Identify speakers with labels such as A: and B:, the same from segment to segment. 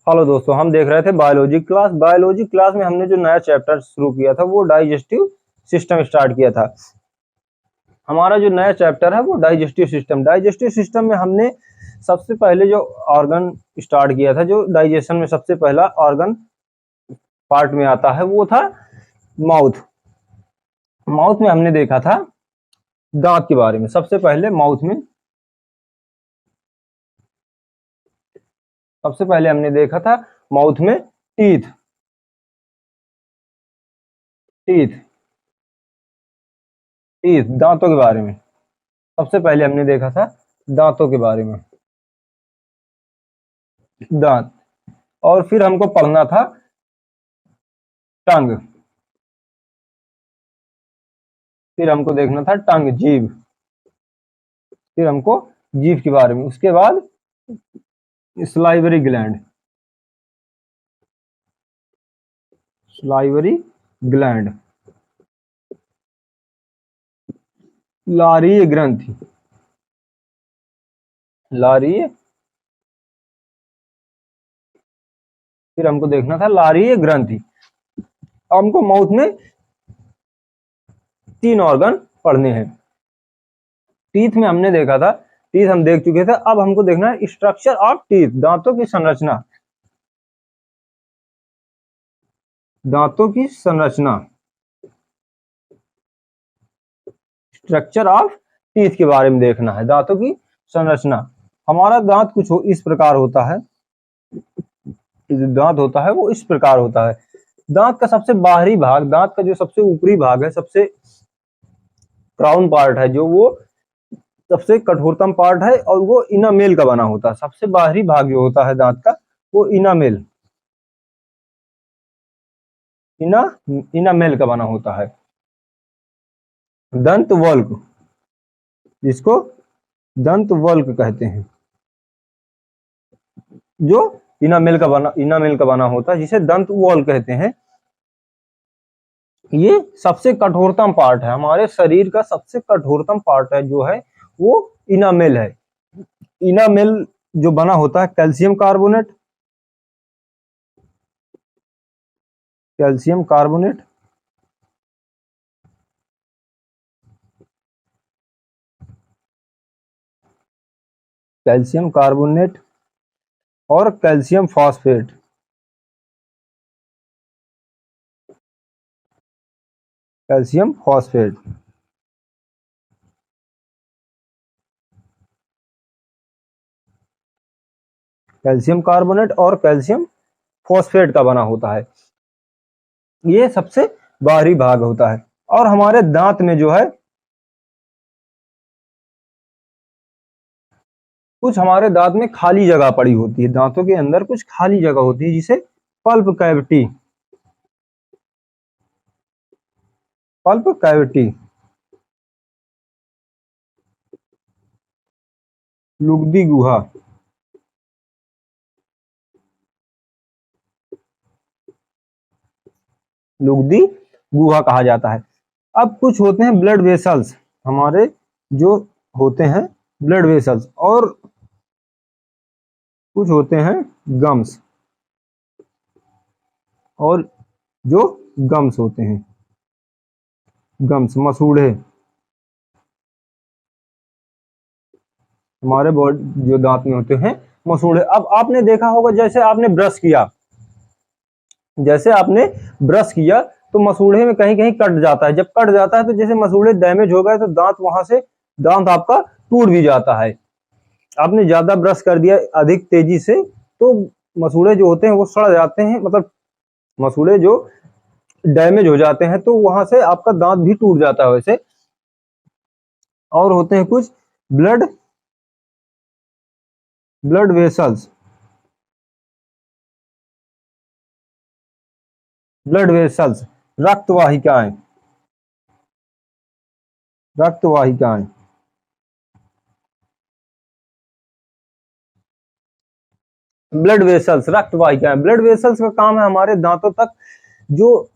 A: Hello दोस्तों, हम देख रहे थे बायोलॉजी क्लास। बायोलॉजी क्लास में हमने जो नया चैप्टर शुरू किया था वो डाइजेस्टिव सिस्टम स्टार्ट किया था। हमारा जो नया चैप्टर है वो डाइजेस्टिव सिस्टम। डाइजेस्टिव सिस्टम में हमने सबसे पहले जो ऑर्गन स्टार्ट किया था, जो डाइजेशन में सबसे पहला ऑर्गन पार्ट में आता है, वो था माउथ। माउथ में हमने देखा था दांत के बारे में। सबसे पहले हमने देखा था माउथ में टीथ टीथ टीथ दांतों के बारे में। सबसे पहले हमने देखा था दांतों के बारे में, दांत। और फिर हमको पढ़ना था टंग। फिर हमको देखना था टंग, जीभ। फिर हमको जीभ के बारे में। उसके बाद स्लाइवरी ग्लैंड, लारीय ग्रंथि, लारीय। फिर हमको देखना था लारीय ग्रंथि। हमको माउथ में 3 ऑर्गन पढ़ने हैं। टीथ में हमने देखा था, टीथ हम देख चुके थे। अब हमको देखना है स्ट्रक्चर ऑफ टीथ, दांतों की संरचना। दांतों की संरचना, स्ट्रक्चर ऑफ टीथ के बारे में देखना है, दांतों की संरचना। हमारा दांत कुछ इस प्रकार होता है। जो दांत होता है वो इस प्रकार होता है। दांत का सबसे बाहरी भाग, दांत का जो सबसे ऊपरी भाग है, सबसे क्राउन पार्ट है, जो वो सबसे कठोरतम पार्ट है, और वो इनामेल का बना होता है। सबसे बाहरी भाग जो होता है दांत का, वो इनामेल का बना होता है। दंत वल्क, जिसको दंत वल्क कहते हैं, जो इनामेल का बना होता है, जिसे दंत वल्क कहते हैं। ये सबसे कठोरतम पार्ट है, हमारे शरीर का सबसे कठोरतम पार्ट है जो है वो इनामेल है। इनामेल जो बना होता है calcium carbonate, calcium carbonate calcium carbonate और calcium phosphate. Calcium phosphate, calcium carbonate और कैल्शियम फॉस्फेट का बना होता है। ये सबसे बाहरी भाग होता है। और हमारे दांत में जो है, कुछ हमारे दांत में खाली जगह पड़ी होती है। दांतों के अंदर कुछ खाली जगह होती है, जिसे पल्प कैविटी, पल्प कैविटी, लुगदी गुहा, लुगदी गुहा कहा जाता है। अब कुछ होते हैं ब्लड वेसल्स, हमारे जो होते हैं ब्लड वेसल्स, और कुछ होते हैं गम्स, और जो गम्स होते हैं, गम्स मसूड़े, हमारे बॉडी जो दांत में होते हैं मसूड़े। अब आपने देखा होगा, जैसे आपने ब्रश किया तो मसूड़े में कहीं कहीं कट जाता है। जब कट जाता है तो जैसे मसूड़े डैमेज हो गए तो दांत आपका टूट भी जाता है। आपने ज्यादा ब्रश कर दिया अधिक तेजी से तो मसूड़े जो होते हैं वो सड़ जाते हैं, मतलब मसूड़े जो डैमेज हो जाते हैं, तो वहां से आपका दांत भी टूट जाता है वैसे। और होते हैं कुछ ब्लड वेसल्स, रक्तवाहिकाएं, ब्लड वेसल्स, रक्तवाहिकाएं। ब्लड वेसल्स का काम है हमारे दांतों तक जो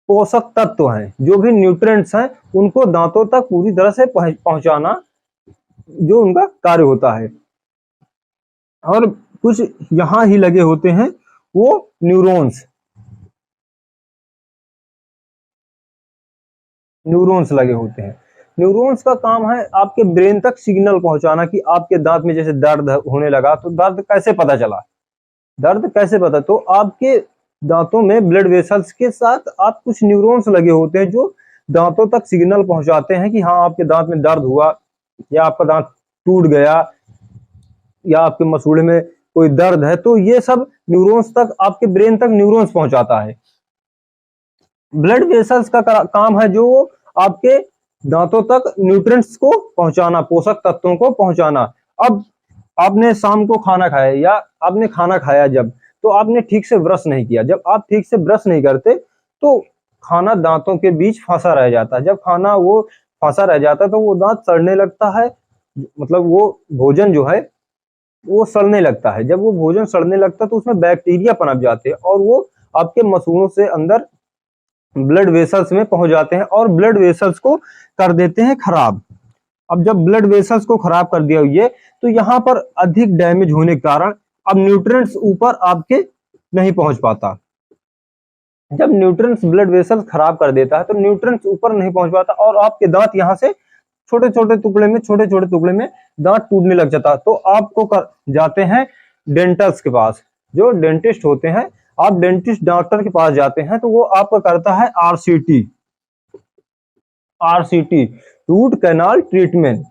A: पोषक तत्व हैं, जो भी न्यूट्रिएंट्स हैं, उनको दांतों तक पूरी तरह से पहुंचाना, जो उनका कार्य होता है। और कुछ यहाँ ही लगे होते हैं वो न्यूरॉन्स, न्यूरॉन्स लगे होते हैं। न्यूरॉन्स का काम है आपके ब्रेन तक सिग्नल पहुंचाना कि आपके दांत में जैसे दर्द होने लगा, तो दर्द कैसे पता चला, दर्द कैसे पता, तो आपके दांतों में ब्लड वेसल्स के साथ आप कुछ न्यूरॉन्स लगे होते हैं जो दांतों तक सिग्नल पहुंचाते हैं कि हाँ आपके दांत में दर्द हुआ, या आपका दांत टूट गया, या आपके मसूड़े में कोई दर्द है, तो ये सब न्यूरॉन्स तक, आपके ब्रेन तक न्यूरॉन्स पहुंचाता है। ब्लड वेसल्स का काम है जो आपके दांतों तक न्यूट्रिएंट्स को पहुंचाना, पोषक तत्वों को पहुंचाना। अब आपने शाम को खाना खाया, या आपने खाना खाया जब, तो आपने ठीक से ब्रश नहीं किया, जब आप ठीक से ब्रश नहीं करते तो खाना दांतों के बीच फंसा रह जाता है, जब खाना वो फंसा रह जाता है तो वो दांत सड़ने लगता है, मतलब वो भोजन जो है वो सड़ने लगता है। जब वो भोजन सड़ने लगता है तो उसमें बैक्टीरिया पनप जाते हैं और वो आपके मसूड़ों से अंदर ब्लड वेसल्स में पहुंच जाते हैं और ब्लड वेसल्स को कर देते हैं खराब। अब जब ब्लड वेसल्स को खराब कर दिया ये, तो यहाँ पर अधिक डैमेज होने के कारण अब न्यूट्रिएंट्स ऊपर आपके नहीं पहुंच पाता। जब न्यूट्रिएंट्स ब्लड वेसल्स खराब कर देता है तो न्यूट्रिएंट्स ऊपर नहीं पहुंच पाता और आपके दांत यहाँ से छोटे छोटे टुकड़े में दांत टूटने लग जाता है। तो आपको जाते हैं डेंटल्स के पास, जो डेंटिस्ट होते हैं, आप डेंटिस्ट डॉक्टर के पास जाते हैं तो वो आपका करता है RCT, RCT root canal treatment.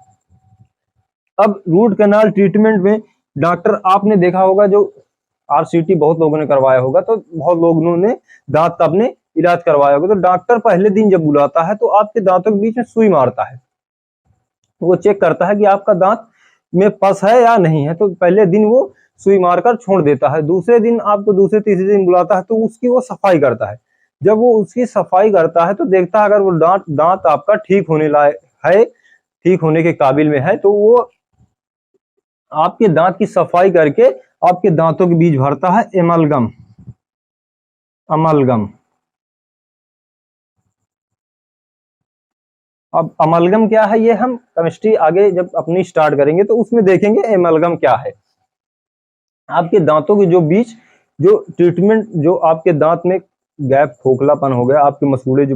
A: अब रूट कैनाल ट्रीटमेंट में डॉक्टर, आपने देखा होगा जो आरसीटी बहुत लोगों ने करवाया होगा, तो बहुत लोगों ने दांत का अपने इलाज करवाया होगा, तो डॉक्टर पहले दिन जब बुलाता है तो आपके दांतों के बीच में सुई मारता है, वो चेक करता है कि आपका दांत में पस है या नहीं है, तो पहले दिन वो सुई मारकर छोड़ देता है। दूसरे दिन आपको दूसरे तीसरे दिन बुलाता है तो उसकी वो सफाई करता है। जब वो उसकी सफाई करता है तो देखता है अगर वो दांत आपका ठीक होने लायक है, ठीक होने के काबिल में है, तो वो आपके दांत की सफाई करके आपके दांतों के बीच भरता है एमलगम, अमलगम। अब अमलगम क्या है, ये हम केमिस्ट्री आगे जब अपनी स्टार्ट करेंगे तो उसमें देखेंगे एमलगम क्या है। आपके दांतों के जो बीच जो ट्रीटमेंट, जो आपके दांत में गैप, खोखलापन हो गया, आपके मसूड़े जो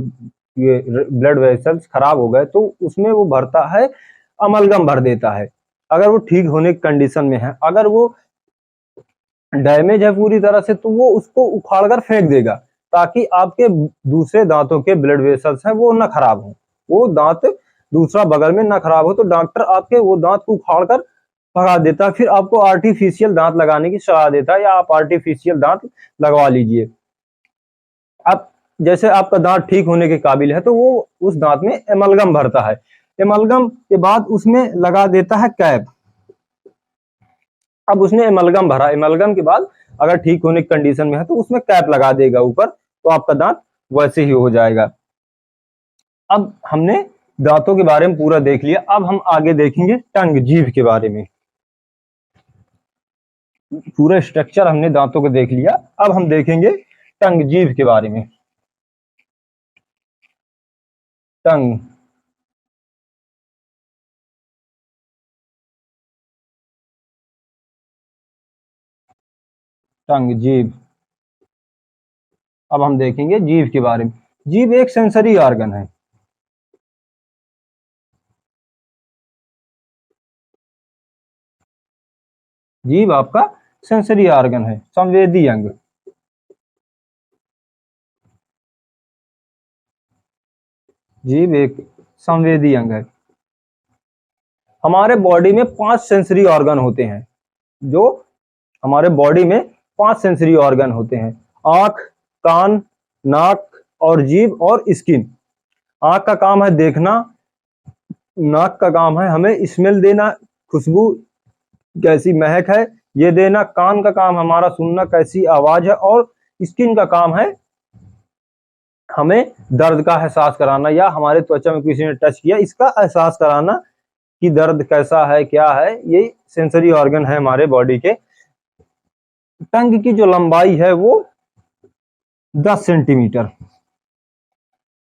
A: ये ब्लड वेसल्स खराब हो गए, तो उसमें वो भरता है, अमलगम भर देता है। अगर वो ठीक होने की कंडीशन में है, अगर वो डैमेज है पूरी तरह से, तो वो उसको उखाड़ कर फेंक देगा ताकि आपके दूसरे दांतों के ब्लड वेसल्स हैं वो ना खराब हो, वो दांत दूसरा बगल में ना खराब हो, तो डॉक्टर आपके वो दांत को उखाड़ कर भगा देता है, फिर आपको आर्टिफिशियल दांत लगाने की सलाह देता है, या आप आर्टिफिशियल दांत लगवा लीजिए। अब जैसे आपका दांत ठीक होने के काबिल है तो वो उस दांत में एमलगम भरता है, एमलगम के बाद उसमें लगा देता है कैप। अब उसने एमलगम भरा, एमलगम के बाद अगर ठीक होने की कंडीशन में है तो उसमें कैप लगा देगा ऊपर, तो आपका दांत वैसे ही हो जाएगा। अब हमने दांतों के बारे में पूरा देख लिया, अब हम आगे देखेंगे टंग, जीभ के बारे में। पूरा स्ट्रक्चर हमने दांतों को देख लिया, अब हम देखेंगे टंग, जीभ के बारे में। टंग, टंग, जीभ। अब हम देखेंगे जीभ के बारे में। जीभ एक सेंसरी ऑर्गन है। जीभ आपका सेंसरी ऑर्गन है, संवेदी अंग। जीभ एक संवेदी अंग है। हमारे बॉडी में 5 सेंसरी ऑर्गन होते हैं, जो हमारे बॉडी में 5 सेंसरी ऑर्गन होते हैं, आंख, कान, नाक और जीभ और स्किन। आंख का काम है देखना, नाक का काम है हमें स्मेल देना, खुशबू कैसी महक है ये देना, कान का काम हमारा सुनना कैसी आवाज है, और स्किन का काम है हमें दर्द का एहसास कराना, या हमारे त्वचा में किसी ने टच किया इसका एहसास कराना कि दर्द कैसा है, क्या है। ये सेंसरी ऑर्गन है हमारे बॉडी के। टंग की जो लंबाई है वो 10 सेंटीमीटर,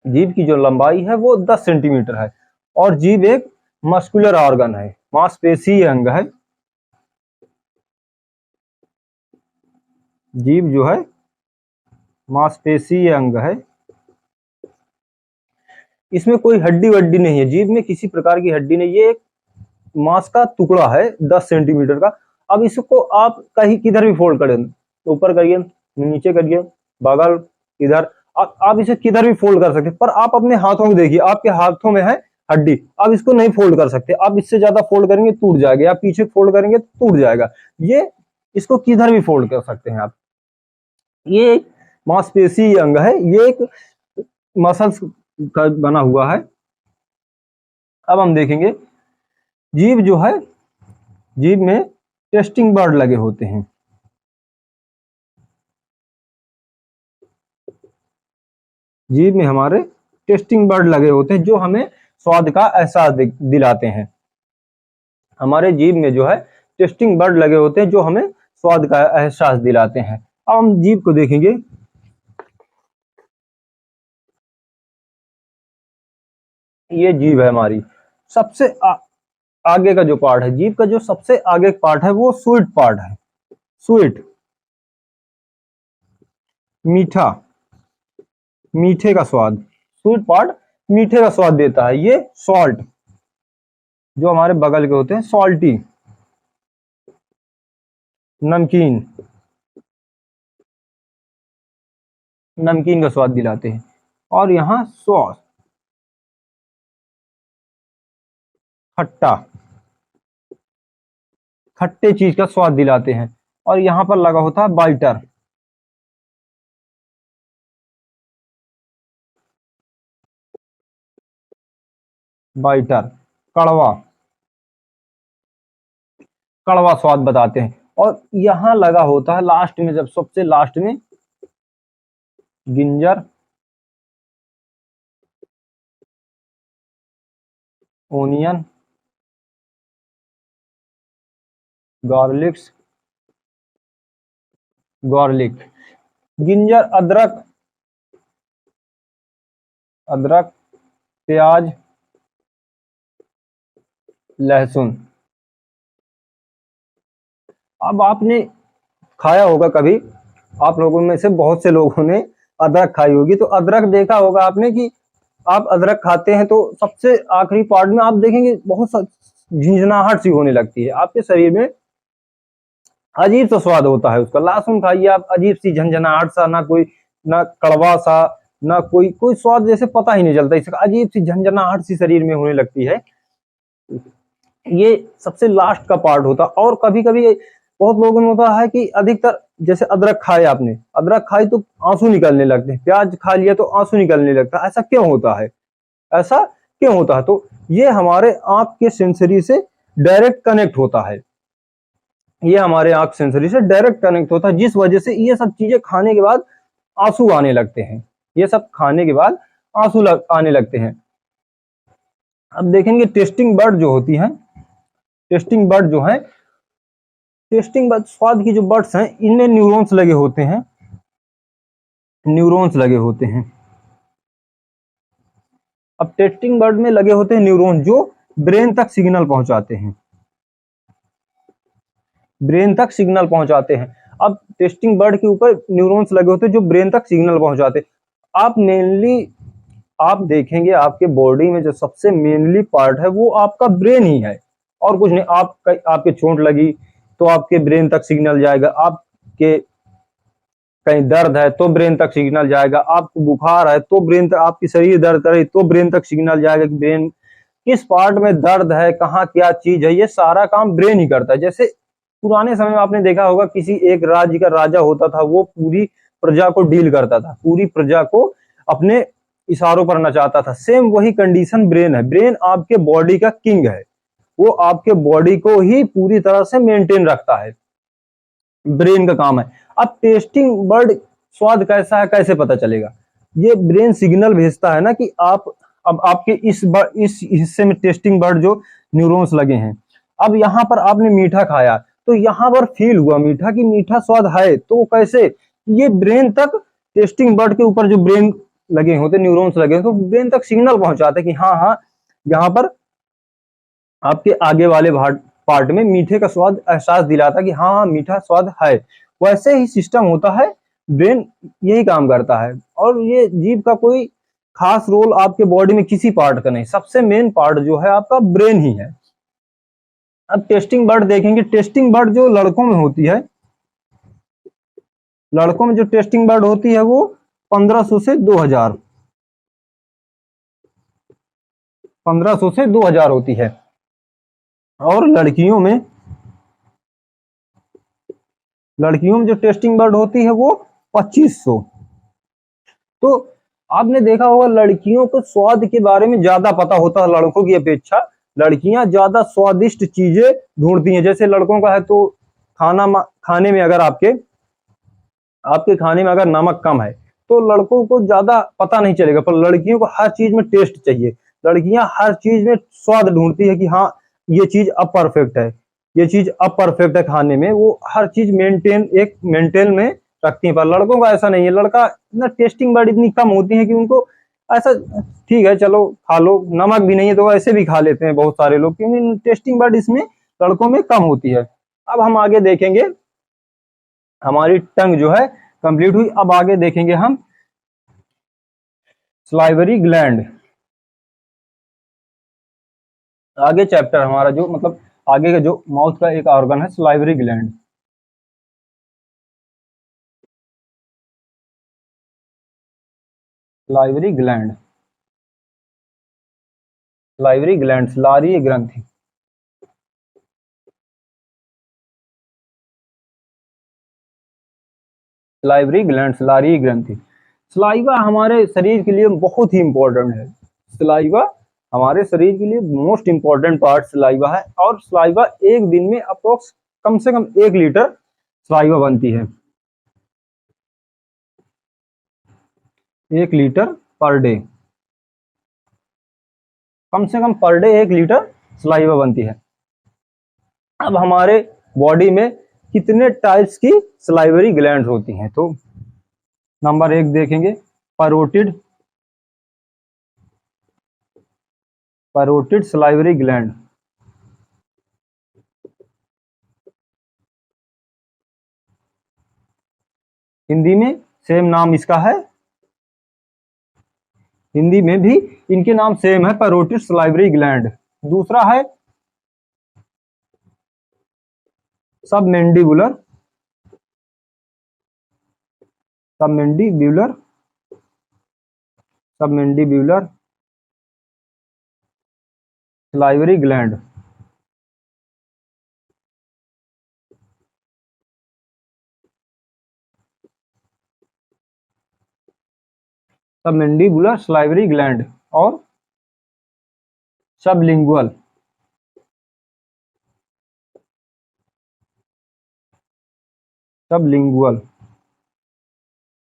A: जीभ की जो लंबाई है वो 10 सेंटीमीटर है, और जीभ एक मस्कुलर ऑर्गन है, मांसपेशीय अंग है। जीभ जो है मांसपेशीय अंग है, इसमें कोई हड्डी वड्डी नहीं है, जीभ में किसी प्रकार की हड्डी नहीं, ये एक मांस का टुकड़ा है 10 सेंटीमीटर का। अब इसको आप कहीं किधर भी फोल्ड करें, ऊपर करिए, नीचे करिए, बगल, इधर, आप इसे किधर भी फोल्ड कर सकते हैं। पर आप अपने हाथों में देखिए, आपके हाथों में है हड्डी, आप इसको नहीं फोल्ड कर सकते, आप इससे ज्यादा फोल्ड करेंगे टूट जाएगा, या पीछे फोल्ड करेंगे टूट जाएगा। ये इसको किधर भी फोल्ड कर सकते हैं आप। ये मांसपेशी अंग है, ये एक मसल्स का बना हुआ है। अब हम देखेंगे जीभ जो है, जीभ में टेस्टिंग बर्ड लगे होते हैं। जीभ में हमारे टेस्टिंग बर्ड लगे होते हैं जो हमें स्वाद का एहसास दिलाते हैं। हमारे जीभ में जो है टेस्टिंग बर्ड लगे होते हैं जो हमें स्वाद का एहसास दिलाते हैं। अब हम जीभ को देखेंगे, ये जीभ है हमारी, सबसे आगे का जो पार्ट है, जीभ का जो सबसे आगे पार्ट है वो स्वीट पार्ट है। स्वीट, मीठा, मीठे का स्वाद, स्वीट पार्ट मीठे का स्वाद देता है। ये सॉल्ट, जो हमारे बगल के होते हैं, सॉल्टी, नमकीन, नमकीन का स्वाद दिलाते हैं। और यहाँ सॉस, खट्टा, खट्टे चीज का स्वाद दिलाते हैं। और यहाँ पर लगा होता है बाइटर, बाइटर, कड़वा, कड़वा स्वाद बताते हैं। और यहाँ लगा होता है लास्ट में, जब सबसे लास्ट में, ginger, onion, garlics, garlic, ginger, अदरक, अदरक, प्याज, लहसुन। अब आपने खाया होगा कभी, आप लोगों में से बहुत से लोगों ने अदरक खाई होगी, तो अदरक देखा होगा आपने कि आप अदरक खाते हैं तो सबसे आखिरी पार्ट में आप देखेंगे बहुत झंझनाहट सी होने लगती है आपके शरीर में, अजीब सा स्वाद होता है उसका। लहसुन खाइए आप, अजीब सी झंझनाहट सा, ना कोई, ना कड़वा सा, ना कोई कोई स्वाद, जैसे पता ही नहीं चलता, इसका अजीब सी झंझनाहट सी शरीर में होने लगती है। ये सबसे लास्ट का पार्ट होता। और कभी कभी बहुत लोगों में होता है कि अधिकतर, जैसे अदरक खाए आपने, अदरक खाई तो आंसू निकलने लगते हैं, प्याज खा लिया तो आंसू निकलने लगता है, ऐसा क्यों होता है, ऐसा क्यों होता है? तो ये हमारे आंख के सेंसरी से डायरेक्ट कनेक्ट होता है, ये हमारे आंख सेंसरी से डायरेक्ट कनेक्ट होता है, जिस वजह से ये सब चीजें खाने के बाद आंसू आने लगते हैं, ये सब खाने के बाद आंसू आने लगते हैं। अब देखेंगे टेस्टिंग बर्ड जो होती हैं, टेस्टिंग बर्ड जो है, टेस्टिंग बर्ड, स्वाद की जो बर्ड्स हैं, इनमें न्यूरॉन्स लगे होते हैं, न्यूरॉन्स लगे होते हैं। अब टेस्टिंग बर्ड में लगे होते हैं न्यूरॉन जो ब्रेन तक सिग्नल पहुंचाते हैं, ब्रेन तक सिग्नल पहुंचाते हैं। अब टेस्टिंग बर्ड के ऊपर न्यूरॉन्स लगे होते हैं जो ब्रेन तक सिग्नल पहुंचाते हैं। आप मेनली, आप देखेंगे आपके बॉडी में जो सबसे मेनली पार्ट है वो आपका ब्रेन ही है, और कुछ नहीं। आपके चोट लगी तो आपके ब्रेन तक सिग्नल जाएगा, आपके कहीं दर्द है तो ब्रेन तक सिग्नल जाएगा, आपको बुखार है तो ब्रेन तक, आपकी शरीर दर्द करे तो ब्रेन तक सिग्नल जाएगा कि ब्रेन किस पार्ट में दर्द है, कहाँ क्या चीज है, ये सारा काम ब्रेन ही करता है। जैसे पुराने समय में आपने देखा होगा किसी एक राज्य का राजा होता था, वो पूरी प्रजा को डील करता था, पूरी प्रजा को अपने इशारों पर नचाता था। सेम वही कंडीशन ब्रेन है, ब्रेन आपके बॉडी का किंग है, वो आपके बॉडी को ही पूरी तरह से मेंटेन रखता है, ब्रेन का काम है। अब टेस्टिंग बर्ड स्वाद कैसा है कैसे पता चलेगा? ये ब्रेन सिग्नल भेजता है ना कि आप, अब आपके इस हिस्से में टेस्टिंग बर्ड जो न्यूरॉन्स लगे हैं, अब यहाँ पर आपने मीठा खाया तो यहाँ पर फील हुआ मीठा, कि मीठा स्वाद है, तो कैसे? ये ब्रेन तक, टेस्टिंग बर्ड के ऊपर जो ब्रेन लगे होते, न्यूरॉन्स लगे तो ब्रेन तक सिग्नल पहुंचाते कि हाँ हाँ, यहाँ पर आपके आगे वाले पार्ट में मीठे का स्वाद एहसास दिलाता कि हाँ हाँ मीठा स्वाद है, वैसे ही सिस्टम होता है, ब्रेन यही काम करता है। और ये जीभ का कोई खास रोल आपके बॉडी में किसी पार्ट का नहीं, सबसे मेन पार्ट जो है आपका ब्रेन ही है। अब टेस्टिंग बर्ड देखेंगे, टेस्टिंग बर्ड जो लड़कों में होती है, लड़कों में जो टेस्टिंग बर्ड होती है वो 1500 से 2000, 1500 से 2000 होती है। और लड़कियों में जो टेस्टिंग बर्ड होती है वो 2500। तो आपने देखा होगा लड़कियों को स्वाद के बारे में ज्यादा पता होता है लड़कों की अपेक्षा। लड़कियां ज्यादा स्वादिष्ट चीजें ढूंढती हैं। जैसे लड़कों का है तो खाने में अगर आपके खाने में अगर नमक कम है तो लड़कों को ज्यादा पता नहीं चलेगा, पर लड़कियों को हर चीज में टेस्ट चाहिए। लड़कियां हर चीज में स्वाद ढूंढती है कि हाँ ये चीज अब परफेक्ट है, ये चीज अब परफेक्ट है खाने में। वो हर चीज मेंटेन में रखती है, पर लड़कों का ऐसा नहीं है। लड़का ना टेस्टिंग बर्ड इतनी कम होती है कि उनको ऐसा ठीक है चलो खा लो, नमक भी नहीं है तो ऐसे भी खा लेते हैं बहुत सारे लोग, क्योंकि टेस्टिंग बर्ड इसमें लड़कों में कम होती है। अब हम आगे देखेंगे, हमारी टंग जो है कंप्लीट हुई। अब आगे देखेंगे हम सलाइवरी ग्लैंड। आगे चैप्टर हमारा जो मतलब आगे का जो माउथ का एक ऑर्गन है salivary gland. Salivary gland, salivary gland, सलारी ग्रंथि। सलाइवरी ग्लैंड, सलारी ग्रंथि। सलाइवा हमारे शरीर के लिए बहुत ही इंपॉर्टेंट है। सलाइवा हमारे शरीर के लिए मोस्ट इंपॉर्टेंट पार्ट सलाइवा है। और सलाइवा एक दिन में अप्रोक्स कम से कम 1 लीटर सलाइवा बनती है, 1 लीटर पर डे, कम से कम पर डे 1 लीटर सलाइवा बनती है। अब हमारे बॉडी में कितने टाइप्स की सलाइवरी ग्लैंड होती हैं, तो नंबर 1 देखेंगे parotid, parotid salivary gland. Hindi में सेम नाम इसका है, हिंदी में भी इनके नाम सेम है, पैरोटिड सलाइवरी ग्लैंड। दूसरा है submandibular, submandibular, submandibular salivary gland. Submandibular salivary gland. और sublingual, sublingual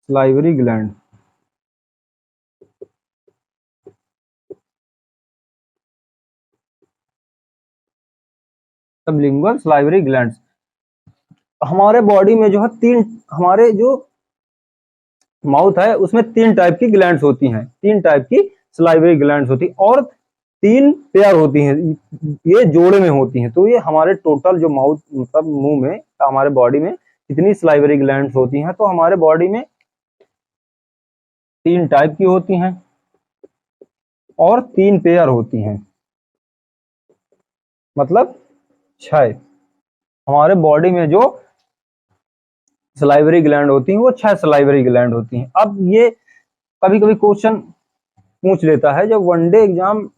A: salivary gland. Sublingual salivary glands. हमारे बॉडी में जो है हमारे जो माउथ है उसमें 3 टाइप की ग्लैंड्स होती हैं, 3 टाइप की सलाइवरी ग्लैंड्स होती हैं और 3 पेयर होती हैं, ये जोड़े में होती हैं। तो ये हमारे टोटल जो माउथ मतलब मुंह में हमारे बॉडी में कितनी सलाइवरी ग्लैंड्स होती हैं, तो हमारे बॉडी में 3 टाइप की होती हैं और 3 पेयर होती हैं, मतलब 6। हमारे बॉडी में जो सलाइवरी ग्लैंड होती हैं वो 6 सलाइवरी ग्लैंड होती हैं। अब ये कभी कभी क्वेश्चन पूछ लेता है, जब वनडे एग्जाम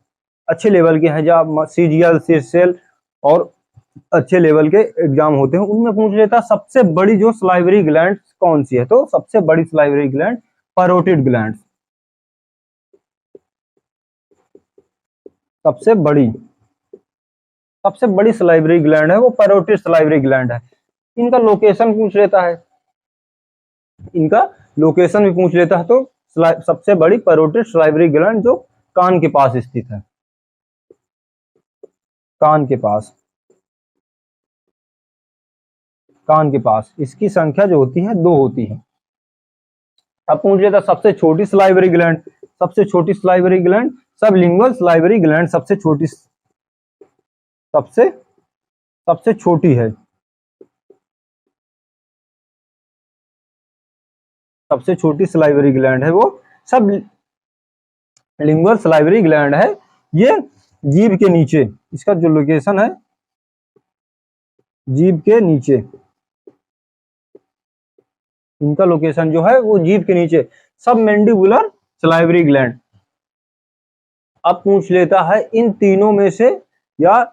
A: अच्छे लेवल के हैं, जब सीजीएल सीएसएल और अच्छे लेवल के एग्जाम होते हैं उनमें पूछ लेता है सबसे बड़ी जो सलाइवरी ग्लैंड कौन सी है, तो सबसे बड़ी सलाइवरी ग्लैंड पैरोटिड ग्लैंड, सबसे बड़ी सलाइवरी ग्लैंड है वो पैरोटिड सलाइवरी ग्लैंड है। इनका लोकेशन पूछ लेता है, इनका लोकेशन भी पूछ लेता है, तो सबसे बड़ी पैरोटिड सलाइवरी ग्लैंड जो कान के पास स्थित है, कान के पास, कान के पास। इसकी संख्या जो होती है 2 होती है। अब पूछ लेता सबसे छोटी सलाइवरी ग्लैंड, सबसे छोटी salivary gland sublingual salivary gland सबसे छोटी, सबसे छोटी है, सबसे छोटी सलाइवरी ग्लैंड है वो सब लिंगुअल सलाइवरी ग्लैंड है। ये जीभ के नीचे, इसका जो लोकेशन है जीभ के नीचे, इनका लोकेशन जो है वो जीभ के नीचे, सब मैंडिबुलर सलाइवरी ग्लैंड। अब पूछ लेता है इन तीनों में से, या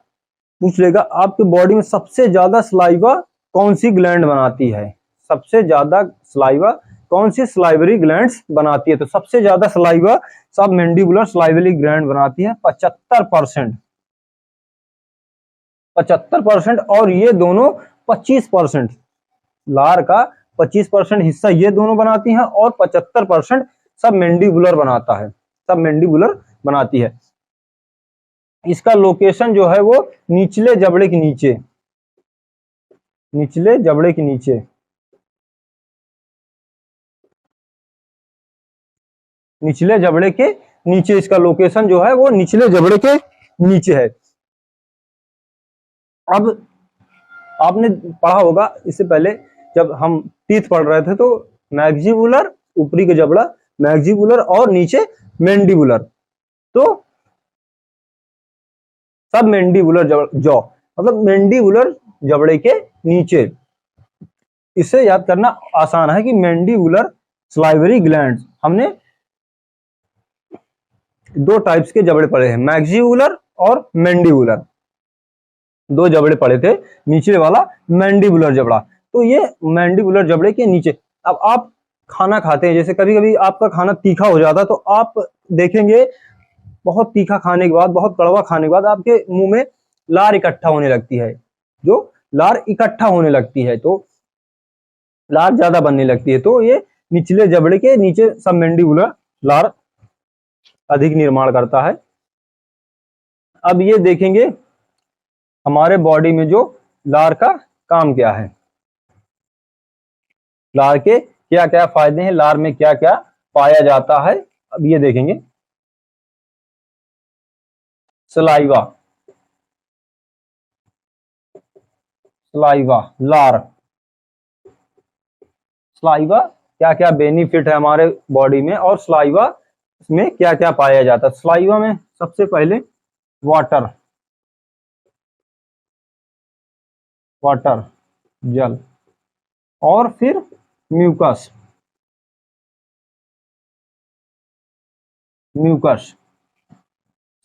A: पूछ लेगा आपके बॉडी में सबसे ज्यादा सलाइवा कौन सी ग्लैंड बनाती है, सबसे ज्यादा सलाइवा कौन सी सलाइवरी ग्लैंड्स बनाती है। तो सबसे ज्यादा सलाइवा सब मैंडिबुलर सलाइवरी ग्लैंड बनाती है 75%, 75%, और ये दोनों 25%, लार का 25% हिस्सा ये दोनों बनाती हैं और 75% सब मैंडिबुलर बनाता है, सब मैंडिबुलर बनाती है। इसका लोकेशन जो है वो निचले जबड़े के नीचे, निचले जबड़े के नीचे, निचले जबड़े के नीचे, इसका लोकेशन जो है वो निचले जबड़े के नीचे है। अब आपने पढ़ा होगा इससे पहले जब हम टीथ पढ़ रहे थे, तो मैक्सिबुलर ऊपरी के जबड़ा, मैक्सिबुलर और नीचे मैंडिबुलर, तो सब मैंडिबुलर जॉ, मतलब मैंडिबुलर जबड़े के नीचे। इसे याद करना आसान है कि मैंडिबुलर सलाइवरी ग्लैंड, हमने दो टाइप्स के जबड़े पढ़े हैं, मैक्सिबुलर और मैंडिबुलर, दो जबड़े पड़े थे, नीचे वाला मैंडिबुलर जबड़ा। तो ये मैंडिबुलर जबड़े के नीचे। अब आप खाना खाते हैं, जैसे कभी कभी आपका खाना तीखा हो जाता है, तो आप देखेंगे बहुत तीखा खाने के बाद, बहुत कड़वा खाने के बाद आपके मुंह में लार इकट्ठा होने लगती है, जो लार इकट्ठा होने लगती है, तो लार ज्यादा बनने लगती है, तो ये निचले जबड़े के नीचे सब मैंडिबुलर लार अधिक निर्माण करता है। अब ये देखेंगे हमारे बॉडी में जो लार का काम क्या है, लार के क्या क्या फायदे हैं, लार में क्या क्या पाया जाता है, अब ये देखेंगे। सलाइवा, सलाइवा लार, सलाइवा क्या क्या बेनिफिट है हमारे बॉडी में, और सलाइवा में क्या क्या पाया जाता है। सलाइवा में सबसे पहले वाटर, वाटर जल, और फिर म्यूकस, म्यूकस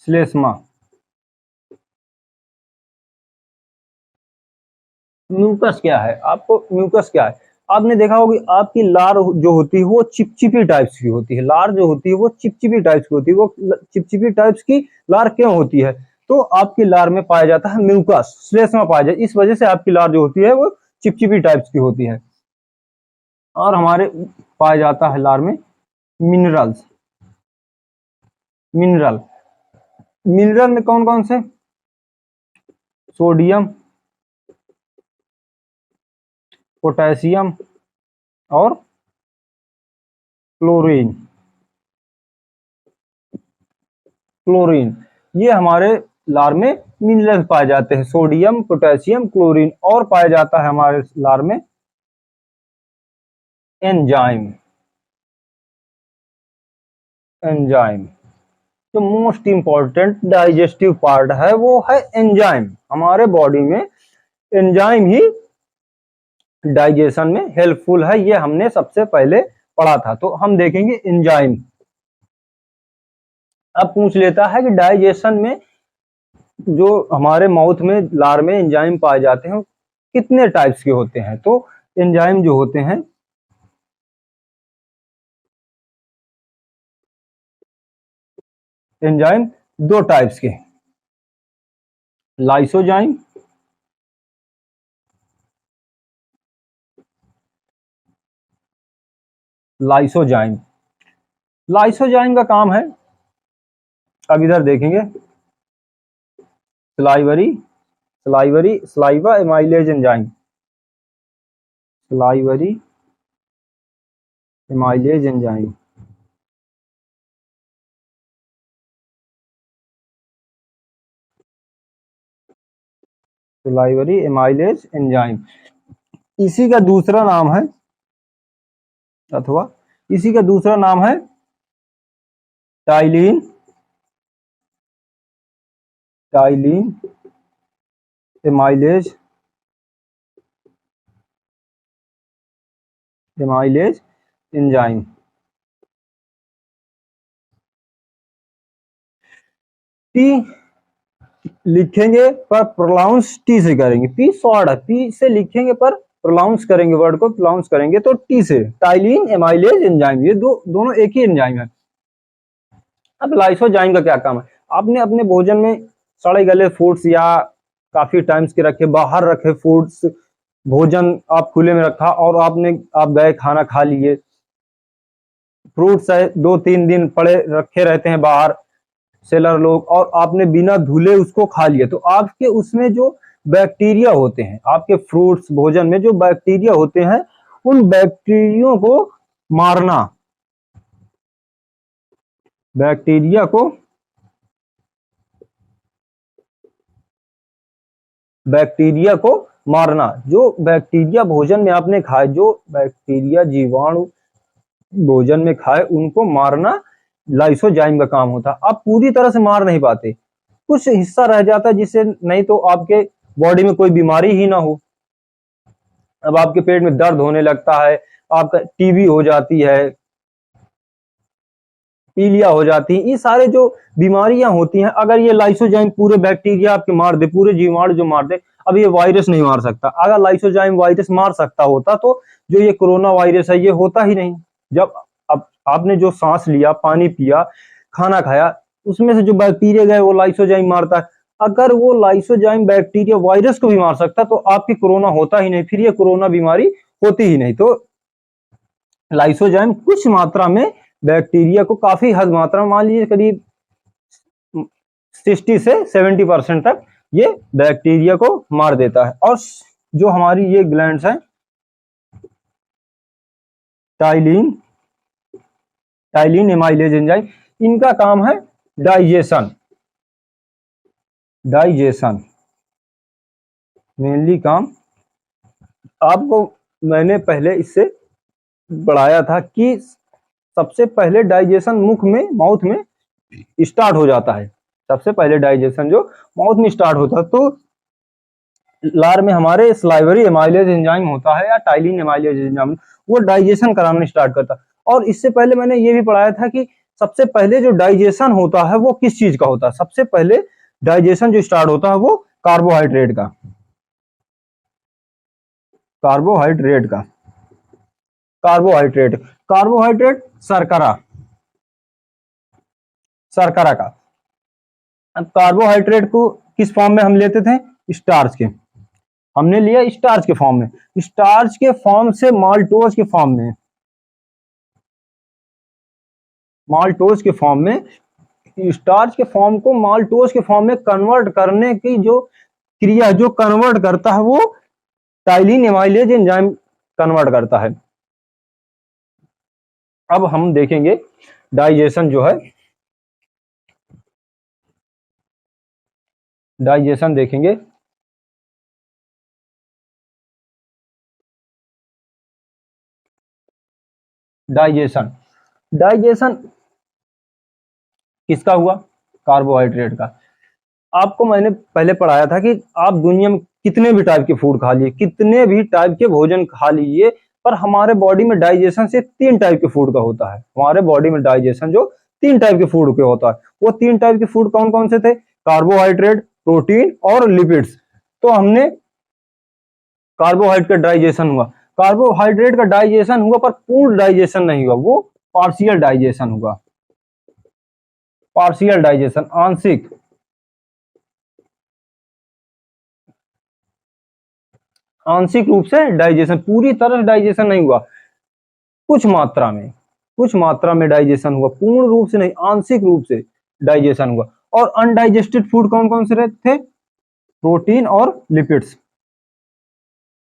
A: श्लेष्मा। म्यूकस क्या है, आपको म्यूकस क्या है, आपने देखा होगा आपकी लार जो होती है वो चिपचिपी टाइप्स की होती है, लार जो होती है वो चिपचिपी टाइप्स की होती है। वो चिपचिपी टाइप्स की लार क्यों होती है, तो आपकी लार में पाया जाता है म्यूकस, श्लेष्मा पाया जाता है, इस वजह से आपकी लार जो होती है वो चिपचिपी टाइप्स की होती है। और हमारे पाया जाता है लार में मिनरल्स, मिनरल, मिनरल में कौन कौन से, सोडियम, पोटेशियम और क्लोरीन, क्लोरीन, ये हमारे लार में मिनरल्स पाए जाते हैं, सोडियम, पोटेशियम, क्लोरीन। और पाया जाता है हमारे लार में एंजाइम, एंजाइम, तो मोस्ट इंपॉर्टेंट डाइजेस्टिव पार्ट है वो है एंजाइम। हमारे बॉडी में एंजाइम ही डाइजेशन में हेल्पफुल है, ये हमने सबसे पहले पढ़ा था। तो हम देखेंगे एंजाइम। अब पूछ लेता है कि डाइजेशन में जो हमारे माउथ में लार में एंजाइम पाए जाते हैं कितने टाइप्स के होते हैं। तो एंजाइम जो होते हैं, एंजाइम दो टाइप्स के, लाइसोजाइम, लाइसोजाइम, लाइसोजाइम का काम है, अब इधर देखेंगे salivary, salivary saliva amylase enzyme, salivary amylase enzyme, salivary amylase enzyme, इसी का दूसरा नाम है अथवा इसी का दूसरा नाम है ptyalin, ptyalin amylase, amylase enzyme. T लिखेंगे पर प्रोनाउंस टी से करेंगे, पी शॉर्ट है, पी से लिखेंगे पर प्रोनाउंस करेंगे, वर्ड को प्रोनाउंस करेंगे तो टी से। टाइलिन एमाइलेज एंजाइम, ये दोनों एक ही एंजाइम है। अब लाइसोजाइम का क्या काम है? आपने अपने भोजन में सड़े गले फूड्स या काफी टाइम्स के रखे, बाहर रखे फूड्स, भोजन आप खुले में रखा और आप गए खाना खा लिए, फ्रूट्स है 2-3 दिन पड़े रखे रहते हैं बाहर सेलर लोग, और आपने बिना धुले उसको खा लिया, तो आपके उसमें जो बैक्टीरिया होते हैं, आपके फ्रूट्स भोजन में जो बैक्टीरिया होते हैं, उन बैक्टीरियो को मारना, बैक्टीरिया को मारना, जो बैक्टीरिया भोजन में आपने खाए, जो बैक्टीरिया जीवाणु भोजन में खाए, उनको मारना लाइसोजाइम का काम होता है। आप पूरी तरह से मार नहीं पाते, कुछ हिस्सा रह जाता है जिससे नहीं तो आपके बॉडी में कोई बीमारी ही ना हो। अब आपके पेट में दर्द होने लगता है, आपका टीबी हो जाती है, पीलिया हो जाती है, ये सारे जो बीमारियां होती हैं, अगर ये लाइसोजाइम पूरे बैक्टीरिया आपके मार दे, पूरे जीवाणु जो मार दे, अब ये वायरस नहीं मार सकता। अगर लाइसोजाइम वायरस मार सकता होता तो जो ये कोरोना वायरस है ये होता ही नहीं। जब अब आपने जो सांस लिया, पानी पिया, खाना खाया, उसमें से जो बैक्टीरिया गए वो लाइसोजाइम मारता है। अगर वो लाइसोजाइम बैक्टीरिया वायरस को भी मार सकता तो आपकी कोरोना होता ही नहीं, फिर ये कोरोना बीमारी होती ही नहीं। तो लाइसोजाइम कुछ मात्रा में बैक्टीरिया को, काफी हद मात्रा में, मान लीजिए करीब 60 से 70% तक ये बैक्टीरिया को मार देता है। और जो हमारी ये ग्लैंड्स हैं, टाइलिन, टाइलिन एमाइलेज एंजाइम, इनका काम है डाइजेशन, डाइजेशन मेनली काम। आपको मैंने पहले इससे पढ़ाया था कि सबसे पहले डाइजेशन मुख में, माउथ में स्टार्ट हो जाता है। सबसे पहले डाइजेशन जो माउथ में स्टार्ट होता है, तो लार में हमारे स्लाइवरी एमाइलेज एंजाइम होता है या टाइलिन एमाइलेज एंजाइम, वो डाइजेशन कराना स्टार्ट करता है। और इससे पहले मैंने ये भी पढ़ाया था कि सबसे पहले जो डाइजेशन होता है वो किस चीज का होता है? सबसे पहले डाइजेशन जो स्टार्ट होता है वो कार्बोहाइड्रेट का, कार्बोहाइड्रेट का, कार्बोहाइड्रेट, कार्बोहाइड्रेट शर्करा, शर्करा का। अब कार्बोहाइड्रेट को किस फॉर्म में हम लेते थे? स्टार्च के, हमने लिया स्टार्च के फॉर्म में, स्टार्च के फॉर्म से माल्टोज के फॉर्म में, माल्टोज के फॉर्म में, स्टार्च के फॉर्म को माल्टोज के फॉर्म में कन्वर्ट करने की जो क्रिया, जो कन्वर्ट करता है वो टाइलिन एमाइलेज एंजाइम कन्वर्ट करता है। अब हम देखेंगे डाइजेशन जो है, डाइजेशन देखेंगे। डाइजेशन, डाइजेशन किसका हुआ? कार्बोहाइड्रेट का। आपको मैंने पहले पढ़ाया था कि आप दुनिया में कितने भी टाइप के फूड खा लिए, कितने भी टाइप के भोजन खा लीजिए, पर हमारे बॉडी में डाइजेशन से 3 टाइप के फूड का होता है। हमारे बॉडी में डाइजेशन जो 3 टाइप के फूड के होता है, वो 3 टाइप के फूड कौन कौन से थे? कार्बोहाइड्रेट, प्रोटीन और लिपिड्स। तो हमने कार्बोहाइड्रेट का डाइजेशन हुआ, कार्बोहाइड्रेट का डाइजेशन हुआ, पर पूर्ण डाइजेशन नहीं हुआ, वो पार्शियल डाइजेशन हुआ, पार्शियल डाइजेशन, आंशिक, आंशिक रूप से डाइजेशन, पूरी तरह डाइजेशन नहीं हुआ, कुछ मात्रा में, कुछ मात्रा में डाइजेशन हुआ, पूर्ण रूप से नहीं, आंशिक रूप से डाइजेशन हुआ। और अनडाइजेस्टेड फूड कौन कौन से थे? प्रोटीन और लिपिड्स।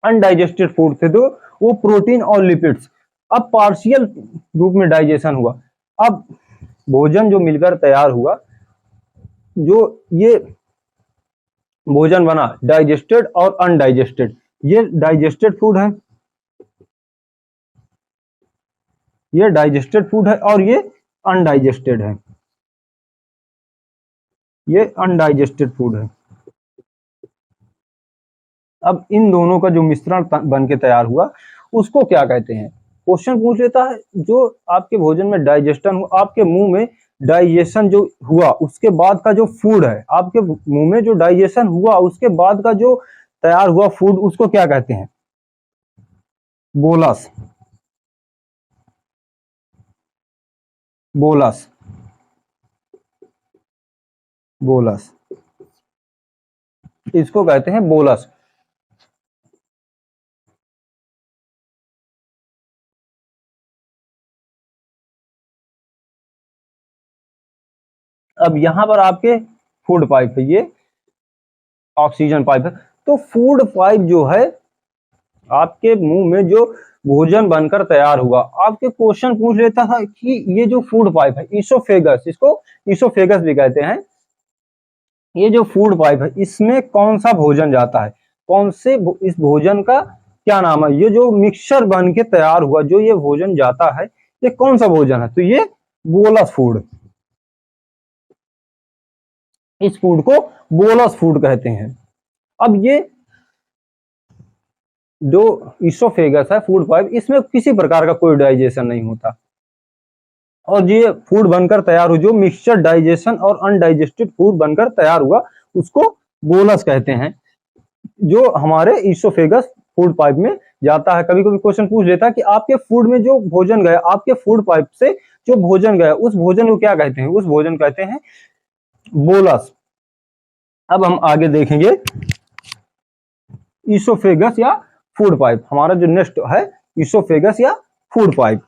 A: अनडाइजेस्टेड फूड थे तो वो प्रोटीन और लिपिड्स। अब पार्शियल रूप में डाइजेशन हुआ, अब भोजन जो मिलकर तैयार हुआ, जो ये भोजन बना डाइजेस्टेड और अनडाइजेस्टेड, ये डाइजेस्टेड फूड है, ये डाइजेस्टेड फूड है और ये अनडाइजेस्टेड है, ये अनडाइजेस्टेड फूड है। अब इन दोनों का जो मिश्रण बन के तैयार हुआ उसको क्या कहते हैं? क्वेश्चन पूछ लेता है जो आपके भोजन में डाइजेशन हुआ, आपके मुंह में डाइजेशन जो हुआ उसके बाद का जो फूड है, आपके मुंह में जो डाइजेशन हुआ उसके बाद का जो तैयार हुआ फूड, उसको क्या कहते हैं? बोलस। बोलस, बोलस, इसको कहते हैं बोलस। अब यहां पर आपके फूड पाइप है, ये ऑक्सीजन पाइप है। तो फूड पाइप जो है आपके मुंह में जो भोजन बनकर तैयार हुआ, आपके क्वेश्चन पूछ लेता था कि ये जो फूड पाइप है ईसोफेगस, इसको ईसोफेगस भी कहते हैं, ये जो फूड पाइप है इसमें कौन सा भोजन जाता है, कौन से इस भोजन का क्या नाम है? ये जो मिक्सचर बन के तैयार हुआ जो ये भोजन जाता है, ये कौन सा भोजन है? तो ये बोलस फूड, इस फूड को बोलस फूड कहते हैं। अब ये जो ईसोफेगस है फूड पाइप, इसमें किसी प्रकार का कोई डाइजेशन नहीं होता और ये फूड बनकर तैयार हुआ, जो मिक्सचर डाइजेशन और अनडाइजेस्टेड फूड बनकर तैयार हुआ उसको बोलस कहते हैं, जो हमारे ईसोफेगस फूड पाइप में जाता है। कभी कभी क्वेश्चन पूछ लेता है कि आपके फूड में जो भोजन गया, आपके फूड पाइप से जो भोजन गया उस भोजन को क्या कहते हैं? उस भोजन कहते हैं बोलस। अब हम आगे देखेंगे ईसोफेगस या फूड पाइप। हमारा जो नेक्स्ट है ईसोफेगस या फूड पाइप।